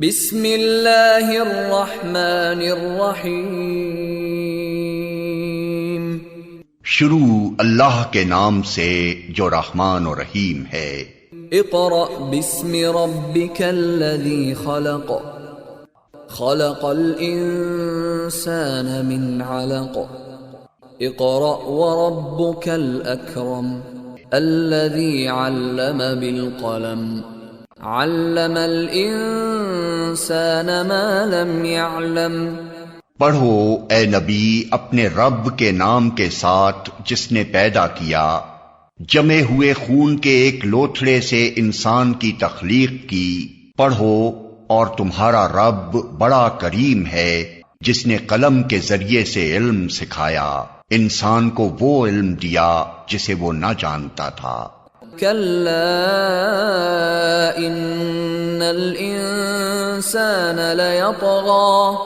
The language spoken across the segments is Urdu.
بسم اللہ الرحمن الرحیم، شروع اللہ کے نام سے جو رحمان و رحیم ہے۔ اقرأ بسم ربک الذی خلق، خلق الانسان من علق، اقرأ وربک الاکرم، الذی علم بالقلم، علم الانسان ما لم يعلم۔ پڑھو اے نبی اپنے رب کے نام کے ساتھ جس نے پیدا کیا، جمے ہوئے خون کے ایک لوتھڑے سے انسان کی تخلیق کی۔ پڑھو اور تمہارا رب بڑا کریم ہے جس نے قلم کے ذریعے سے علم سکھایا، انسان کو وہ علم دیا جسے وہ نہ جانتا تھا۔ کلا ان الانسان لیطغی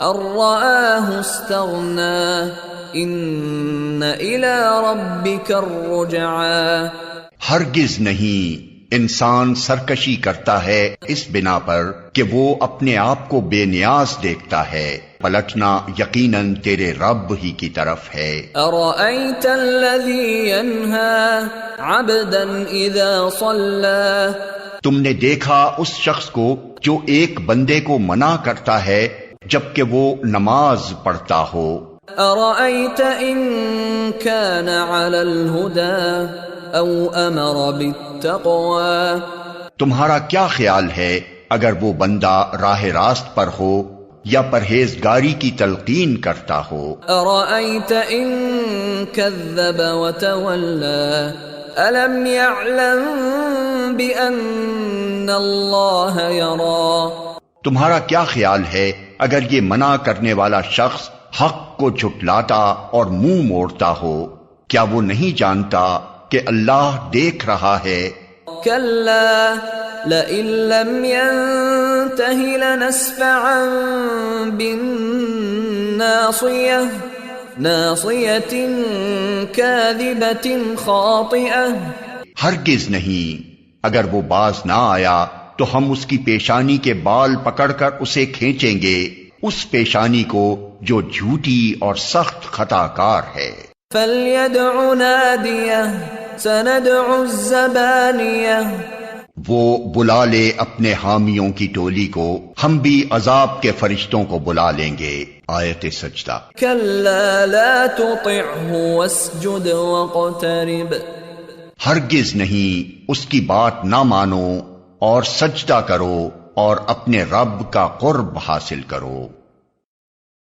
ان رآہ استغنی ان الی ربک الرجعی۔ ہرگز نہیں، انسان سرکشی کرتا ہے اس بنا پر کہ وہ اپنے آپ کو بے نیاز دیکھتا ہے، پلٹنا یقیناً تیرے رب ہی کی طرف ہے۔ ارأیت الذی ینہی عبدا اذا صلی، تم نے دیکھا اس شخص کو جو ایک بندے کو منع کرتا ہے جبکہ وہ نماز پڑھتا ہو۔ ارأیت ان کان علی الہدی او امر بالتقوی، تمہارا کیا خیال ہے اگر وہ بندہ راہ راست پر ہو یا پرہیزگاری کی تلقین کرتا ہو؟ ارأیت ان کذب وتولی الم یعلم بان اللہ یری، تمہارا کیا خیال ہے اگر یہ منع کرنے والا شخص حق کو جھٹلاتا اور منہ موڑتا ہو؟ کیا وہ نہیں جانتا کہ اللہ دیکھ رہا ہے؟ کلا لئن لم ينتہ لنسفعا بالناصیہ، ناصیۃ کاذبۃ خاطئہ۔ ہرگز نہیں، اگر وہ باز نہ آیا تو ہم اس کی پیشانی کے بال پکڑ کر اسے کھینچیں گے، اس پیشانی کو جو جھوٹی اور سخت خطا کار ہے۔ فَلْيَدْعُ نَادِيَهُ سَنَدْعُ الزَّبَانِيَةَ، وہ بلا لے اپنے حامیوں کی ٹولی کو، ہم بھی عذاب کے فرشتوں کو بلا لیں گے۔ آیت سجدہ۔ كَلَّا لَا تُطِعْهُ وَاسْجُدْ وَاقْتَرِب، ہرگز نہیں، اس کی بات نہ مانو اور سجدہ کرو اور اپنے رب کا قرب حاصل کرو۔